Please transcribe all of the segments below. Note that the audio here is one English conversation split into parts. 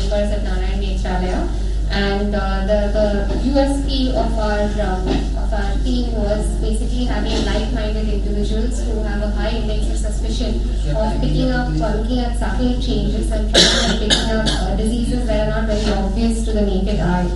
members at Narayan Netralaya. And the USP of our team was basically having like-minded individuals who have a high index of suspicion of picking up or looking at subtle changes and trying and picking up diseases that are not very obvious to the naked eye.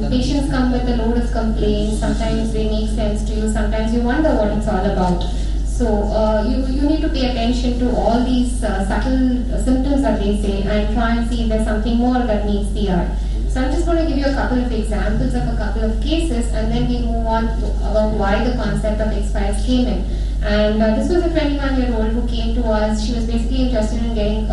Patients come with a load of complaints. Sometimes they make sense to you. Sometimes you wonder what it's all about. So you need to pay attention to all these subtle symptoms that they say and try and see if there's something more that meets the eye. So I'm just going to give you a couple of examples of a couple of cases, and then we'll move on to about why the concept of X-Files came in. And this was a 21-year-old who came to us. She was basically interested in getting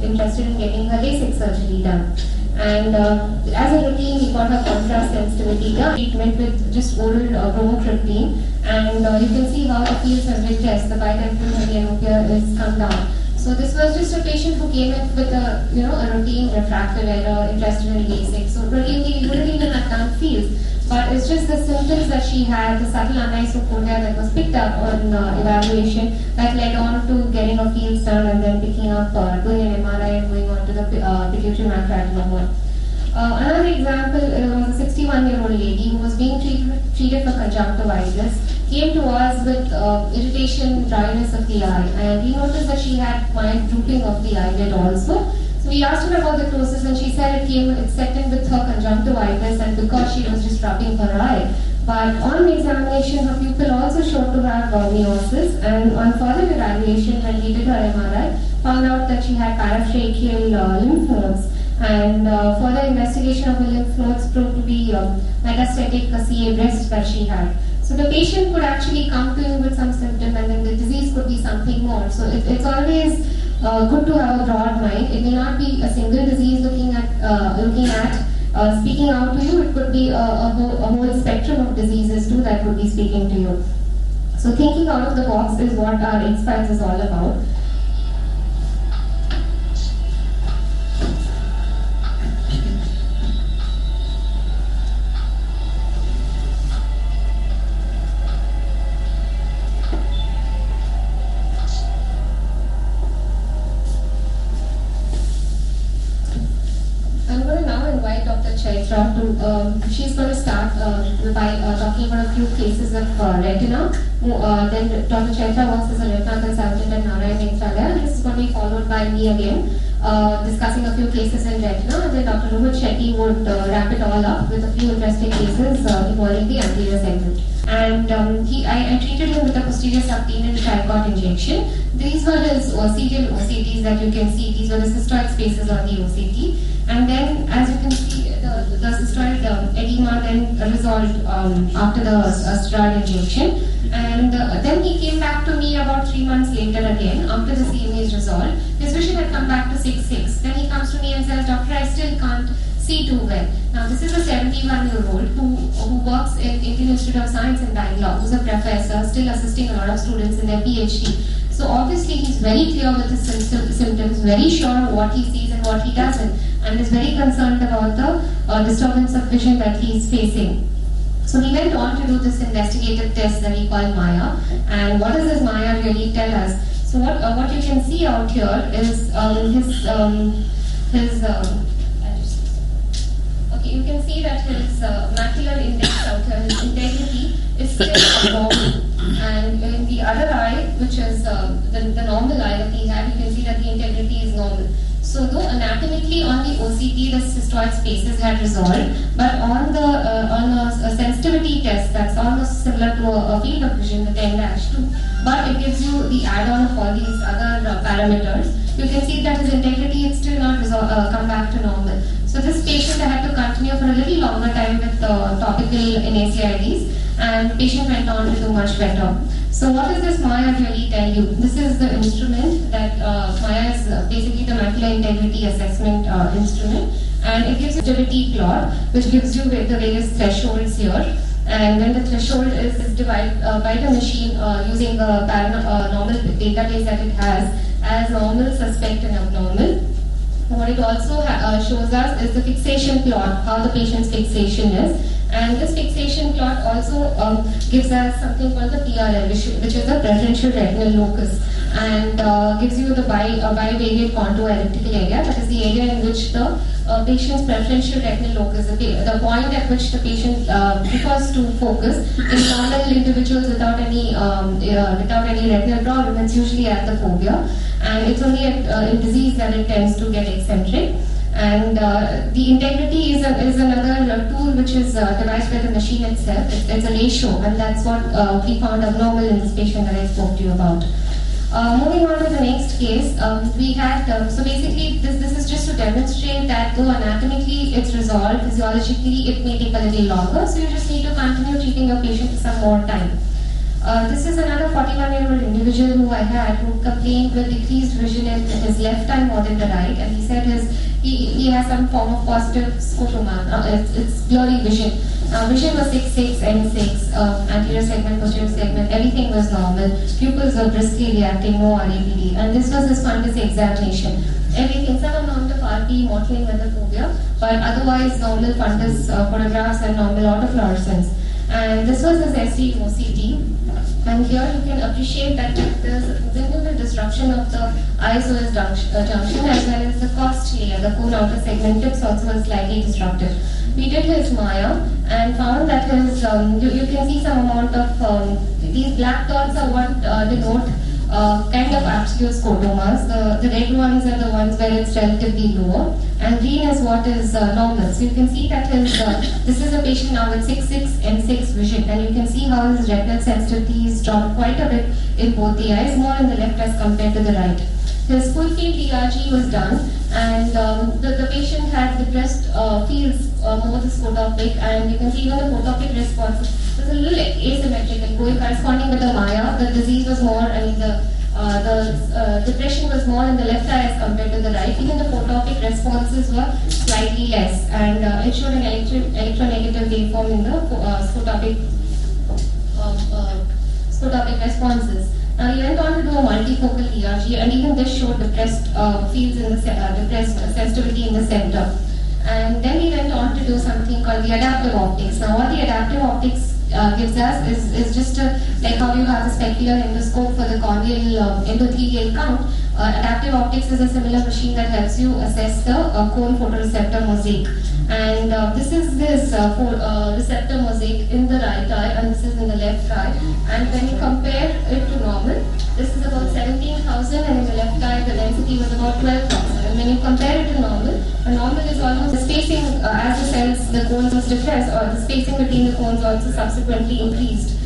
interested in getting her LASIK surgery done. And as a routine, we got her contrast sensitivity done, treatment with just oral bromocriptine, and you can see how the fields have been tested. The bitemporal myopia is come down. So this was just a patient who came in with a routine refractive error, interested in LASIK. So routinely we wouldn't even have done fields, but it's just the symptoms that she had, the subtle anisocoria that was picked up on evaluation that led on to getting a fields done and then picking up, doing an MRI and going on to the pituitary macroadenoma. Another example was a 61-year-old lady who was being treated for conjunctivitis, came to us with irritation, dryness of the eye, and we noticed that she had mild drooping of the eyelid also. So we asked her about the ptosis, and she said it set in with her conjunctivitis and because she was just rubbing her eye. But on examination, her pupil also showed to have meiosis, and on further evaluation, when we did her MRI, found out that she had paratracheal lymph nodes. And further investigation of the lymph nodes proved to be metastatic CA breast that she had. So the patient could actually come to you with some symptom, and then the disease could be something more. So it's always good to have a broad mind. It may not be a single disease looking at speaking out to you. It could be a whole spectrum of diseases too that would be speaking to you. So thinking out of the box is what our X-Files is all about. She's going to start by talking about a few cases of retina. Then Dr. Chaitra works as a retina consultant at Narayan Netralaya. This is going to be followed by me again, discussing a few cases in retina. And then Dr. Rohit Shetty would wrap it all up with a few interesting cases involving the anterior segment. And I treated him with a posterior subtenal tricot injection. These were his OCT OCTs that you can see. These were the cystoid spaces on the OCT. And then, as you can see, the cystoid edema then resolved after the steroid injection. And then he came back to me about 3 months later again, after the CME is resolved. His vision had come back to 6.6. Then he comes to me and says, "Doctor, I still can't see too well." Now, this is a 71-year-old who works in Indian Institute of Science in Bangalore, who's a professor, still assisting a lot of students in their PhD. So obviously he's very clear with his symptoms, very sure of what he sees and what he doesn't, and is very concerned about the disturbance of vision that he is facing. So we went on to do this investigative test that we call Maya. And what does this Maya really tell us? So what you can see out here is you can see that his macular index out here, his integrity is still normal. And in the other eye, which is the normal eye that he had, you can see that the integrity is normal. So though anatomically on the OCT the cystoid spaces had resolved, but on a sensitivity test that's almost similar to a field of vision, the 10-2, but it gives you the add-on of all these other parameters. You can see that his integrity is still not come back to normal. So this patient I had to continue for a little longer time with topical NSAIDs, and the patient went on to do much better. So what does this Maya really tell you? This is the instrument that Maya is basically the macular integrity assessment instrument, and it gives you a sensitivity plot which gives you the various thresholds here. And when the threshold is divided by the machine using the normal database that it has as normal, suspect and abnormal. What it also shows us is the fixation plot, how the patient's fixation is. And this fixation plot also gives us something called the PRL, which is the preferential retinal locus. and gives you the bivariate contour elliptical area. That is the area in which the patient's preferential retinal locus, the point at which the patient prefers to focus. In normal individuals without any retinal problem, it's usually at the fovea, and it's only in disease that it tends to get eccentric. And the integrity is another tool which is devised by the machine itself. It's a ratio, and that's what we found abnormal in this patient that I spoke to you about. Moving on to the next case, we had, so basically this is just to demonstrate that though anatomically it's resolved, physiologically it may take a little longer, so you just need to continue treating your patient for some more time. This is another 41-year-old individual who I had who complained with decreased vision in his left eye more than the right, and he said he has some form of positive scotoma. It's blurry vision. Vision was 6/6, N6, anterior segment, posterior segment, everything was normal. Pupils were briskly reacting, no RAPD, and this was his fundus examination. Everything, some amount of RP, mottling with the fovea, but otherwise normal fundus photographs and normal autofluorescence. And this was his ST-OCT. And here you can appreciate that there's a disruption of the ISOS junction as well as the cochlea, the cone outer segment tips also was slightly disrupted. We did his Maya and found that his, you can see some amount of, these black dots are what denote kind of absolute scotomas. The red ones are the ones where it's relatively lower, and green is what is normal. So you can see that his, this is a patient now with 6/6 N6 vision, and you can see how his retinal sensitivity is dropped quite a bit in both the eyes, more in the left as compared to the right. His full field ERG was done, and the patient had depressed fields more the photopic, and you can see even the photopic response was a little asymmetrical, going corresponding with the Maya. The disease was more, I mean the depression was more in the left eye as compared to the right. Even the photopic responses were slightly less, and it showed an electronegative waveform in the scotopic responses. Now he went on to do a multifocal ERG, and even this showed depressed fields in the depressed sensitivity in the center. And then he went on to do something called the adaptive optics. Now what the adaptive optics gives us is just like how you have the specular endoscope for the corneal endothelial count. Adaptive optics is a similar machine that helps you assess the cone photoreceptor mosaic. And this is this receptor mosaic in the right eye, and this is in the left eye. And when you compare it to normal, this is about 17,000, and in the left eye the density was about 12,000. And when you compare it to normal, a normal is almost the spacing as the cells, the cones was depressed, or the spacing between the cones also subsequently increased.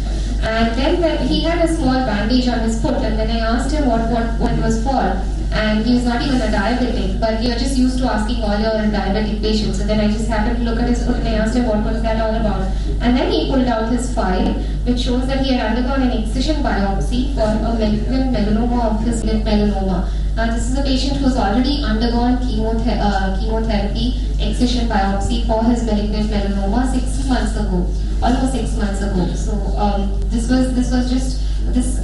And then he had a small bandage on his foot, and then I asked him what it was for, and he was not even a diabetic, but you're just used to asking all your diabetic patients. So then I just happened to look at his foot and I asked him what was that all about. And then he pulled out his file, which shows that he had undergone an excision biopsy for a malignant melanoma of his lip melanoma. Now this is a patient who's already undergone chemotherapy excision biopsy for his malignant melanoma 6 months ago, almost 6 months ago. So this was just this.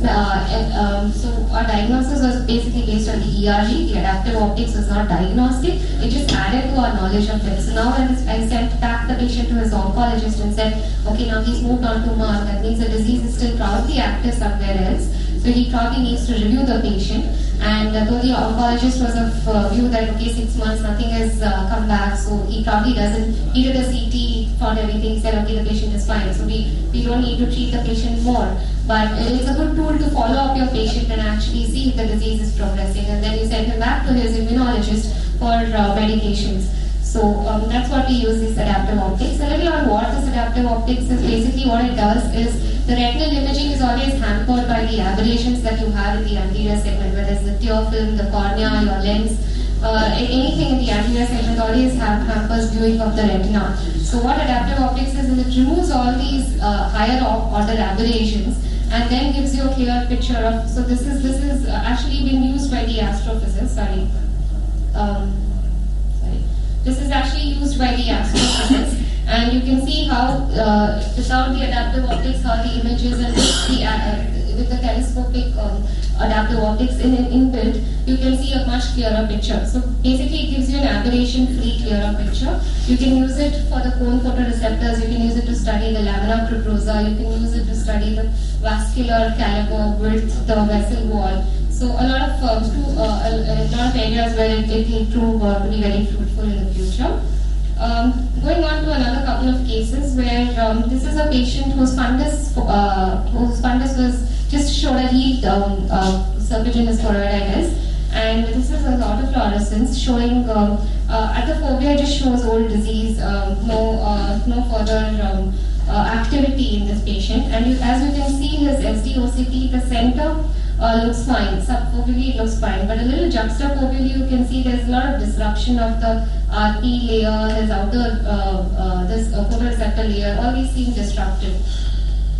So our diagnosis was basically based on the ERG. The adaptive optics was not diagnostic. It just added to our knowledge of it. So now when I sent back the patient to his oncologist and said, okay, now he's moved on to MARC. That means the disease is still probably active somewhere else. So he probably needs to review the patient. And though the oncologist was of view that, okay, 6 months, nothing has come back, so he probably doesn't, he did a CT, found everything, said, okay, the patient is fine. So we don't need to treat the patient more. But it's a good tool to follow up your patient and actually see if the disease is progressing. And then you send him back to his immunologist for medications. So that's what we use this adaptive optics. A little on what this adaptive optics is. Basically what it does is the retinal imaging is always hampered by the aberrations that you have in the anterior segment, whether it's the tear film, the cornea, your lens, anything in the anterior segment always hampers viewing of the retina. So what adaptive optics is it removes all these higher order aberrations and then gives you a clear picture of. So this is actually been used by the astrophysicists. This is actually used by the astrophysicists, and you can see how without the adaptive optics, how the images and with the telescopic adaptive optics inbuilt, you can see a much clearer picture. So basically, it gives you an aberration-free, clearer picture. You can use it for the cone photoreceptors. You can use it to study the lamina propulsa. You can use it to study the vascular caliber width, the vessel wall. So a lot of areas where it will prove to be very fruitful in the future. Going on to another couple of cases where this is a patient whose fundus was just showed a healed serpiginous choroiditis, and this is a lot of fluorescence showing at the fovea just shows old disease, no further activity in this patient. And as you can see, his SD-OCT, the center looks fine, subfoveally looks fine, but a little juxtafoveally you can see there's a lot of disruption of the RP layer, his outer this photoreceptor layer, all these seem disrupted.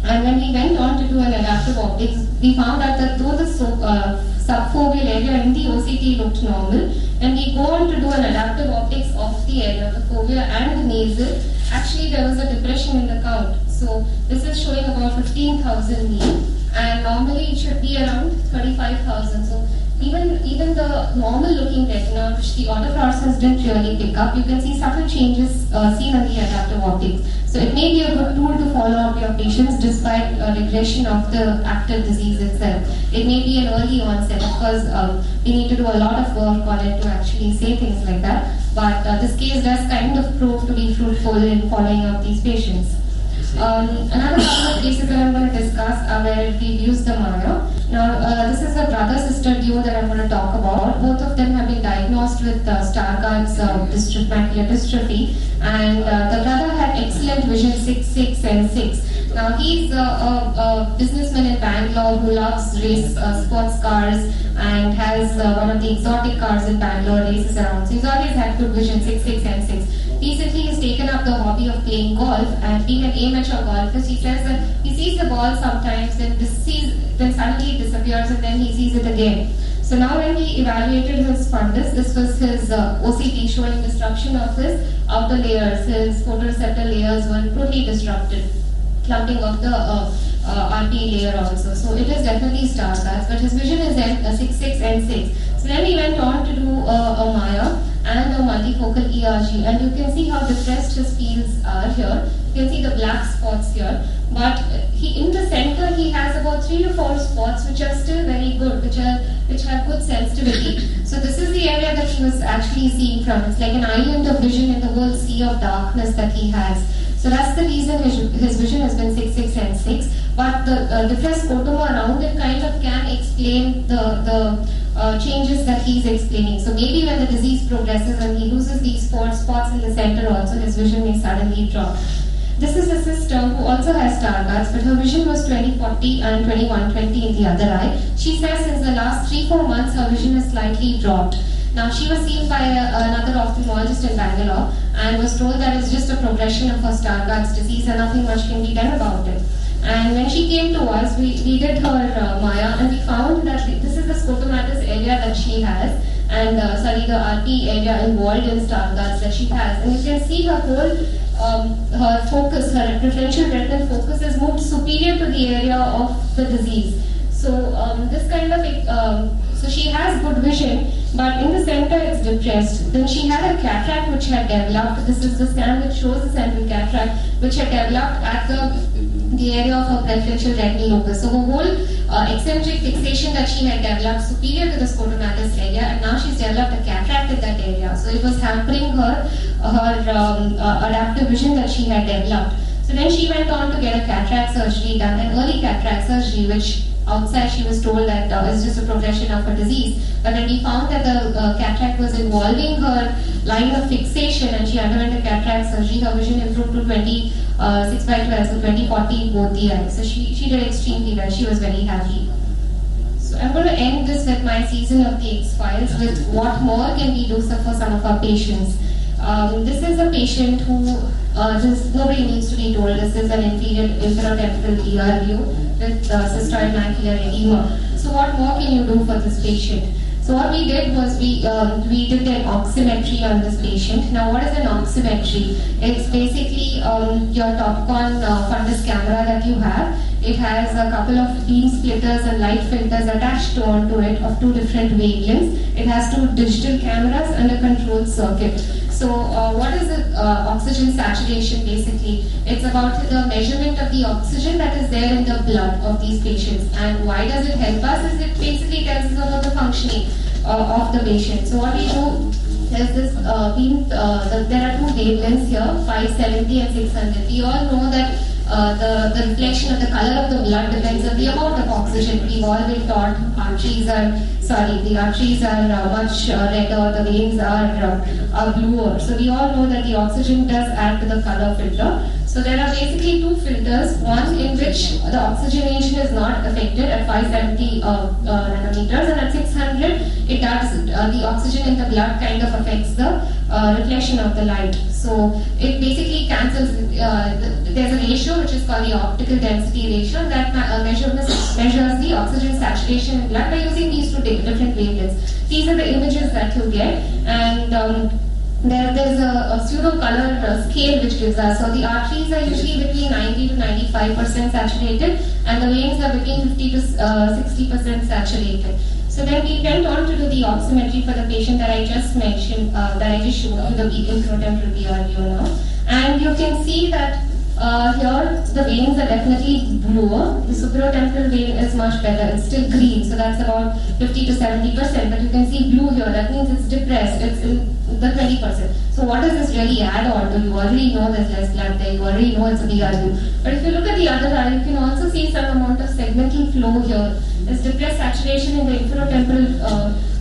And when we went on to do an adaptive optics, we found out that though the subfoveal area in the OCT looked normal, when we go on to do an adaptive optics of the area of the fovea and the nasal, actually there was a depression in the count. So this is showing about 15,000 mean, and normally it should be around 35,000. So even the normal looking retina, which the autofluorescence didn't really pick up, you can see subtle changes seen on the adaptive optics. So it may be a good tool to follow up your patients despite regression of the active disease itself. It may be an early onset. Of course, we need to do a lot of work on it to actually say things like that. But this case does kind of prove to be fruitful in following up these patients. Another couple of cases that I'm going to discuss are where we've used the Maya. Now, this is a brother-sister duo that I'm going to talk about. Both of them have been diagnosed with Stargardt's macular dystrophy, and the brother had excellent vision 6, and 6. Now, he's a businessman in Bangalore who loves race sports cars and has one of the exotic cars in Bangalore, races around. So he's always had good vision 6, and 6. Recently, he's taken up the hobby of playing golf, and being an amateur golfer, he says that he sees the ball sometimes, then suddenly it disappears, and then he sees it again. So now when we evaluated his fundus, this was his OCT showing disruption of his outer layers. His photoreceptor layers were totally disrupted, clumping of the RP layer also. So it is definitely Stargardt's, but his vision is 6, and 6. So then we went on to do a Maya and a multifocal ERG, and you can see how depressed his fields are here. You can see the black spots here, but in the center he has about 3 to 4 spots which are still very good, which have good sensitivity. So this is the area that he was actually seeing from. It's like an island of vision in the whole sea of darkness that he has. So that's the reason his vision has been 6, and 6. But the depressed scotoma around it kind of can explain the changes that he's explaining. So maybe when the disease progresses and he loses these 4 spots in the center also, his vision may suddenly drop. This is a sister who also has Stargardt's, but her vision was 20/40 and 21/20 in the other eye. She says since the last 3-4 months her vision has slightly dropped. Now she was seen by another ophthalmologist in Bangalore and was told that it's just a progression of her Stargardt's disease and nothing much can be done about it. And when she came to us, we did her Maya, and we found that this is the scotomatous area that she has, and the RT area involved in Stargardt's that she has. And you can see her whole, her focus, her preferential retinal focus is moved superior to the area of the disease. So this kind of, so she has good vision, but in the center it's depressed. Then she had a cataract which had developed. This is the scan which shows the central cataract which had developed at the area of her preferential retinal locus. So her whole eccentric fixation that she had developed superior to the scotomatous area, and now she's developed a cataract in that area. So it was hampering her adaptive vision that she had developed. So then she went on to get a cataract surgery done, an early cataract surgery, which outside she was told that it's just a progression of her disease. But when we found that the cataract was involving her line of fixation and she underwent a cataract surgery, her vision improved to 6/12, so 20/40 both the eyes. So she did extremely well. She was very happy. So I'm going to end this with my season of the X-Files with what more can we do for some of our patients. This is a patient who nobody needs to be told. This is an inferior temporal ER view with cystoid macular edema. So what more can you do for this patient? So what we did was we did an oximetry on this patient. Now what is an oximetry? It's basically your Topcon fundus camera that you have. It has a couple of beam splitters and light filters attached onto it of 2 different wavelengths. It has 2 digital cameras and a control circuit. So what is the oxygen saturation basically? It's about the measurement of the oxygen that is there in the blood of these patients. And why does it help us? Is it basically tells us about the functioning of the patient. So what we do is this, there are two wavelengths here, 570 and 600. We all know that the reflection of the color of the blood depends on the amount of oxygen. We've all been taught the arteries are much redder, the veins are bluer. So we all know that the oxygen does add to the color filter. So there are basically two filters, one in which the oxygenation is not affected at 570 nanometers, and at 600 it does, the oxygen in the blood kind of affects the reflection of the light. So it basically cancels, there's a ratio which is called the optical density ratio that measures the oxygen saturation in blood by using these two different wavelengths. These are the images that you get, and there is a pseudo color scale which gives us. So the arteries are usually between 90 to 95% saturated, and the veins are between 50 to 60% saturated. So then we went on to do the oximetry for the patient that I just mentioned, that I just showed you, the infratemporal BRVO now. And you can see that here the veins are definitely bluer. The supratemporal vein is much better. It's still green, so that's about 50 to 70%. But you can see blue here. That means it's depressed. It's in the 20%. So what does this really add on to? You already know there's less blood there. You already know it's a BRVO. But if you look at the other eye, you can also see some amount of segmental flow here. There's depressed saturation in the infratemporal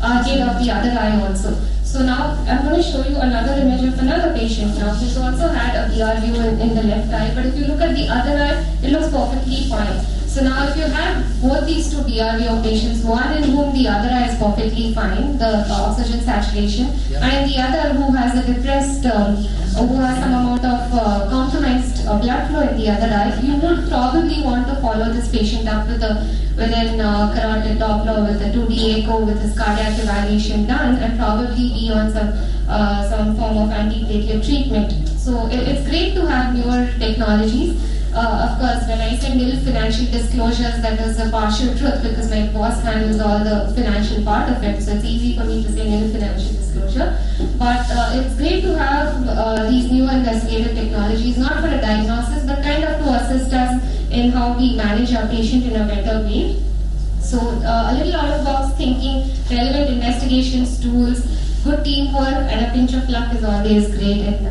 arcade of the other eye also. So now I'm going to show you another image of another patient now who's also had a BRVO in the left eye, but if you look at the other eye, it looks perfectly fine. So now if you have both these two BRVO patients, one in whom the other eye is perfectly fine, the oxygen saturation, and the other who has a depressed, who has some amount of compromised blood flow in the other eye, you would probably want to follow this patient up with an carotid Doppler, with a 2D echo, with his cardiac evaluation done, and probably be on some form of antiplatelet treatment. So it's great to have newer technologies. Of course, when I said nil financial disclosures, that is a partial truth because my boss handles all the financial part of it, so it's easy for me to say nil financial disclosure. But it's great to have these new investigative technologies, not for a diagnosis, but kind of to assist us in how we manage our patient in a better way. So a little out-of-box thinking, relevant investigations, tools, good teamwork, and a pinch of luck is always great in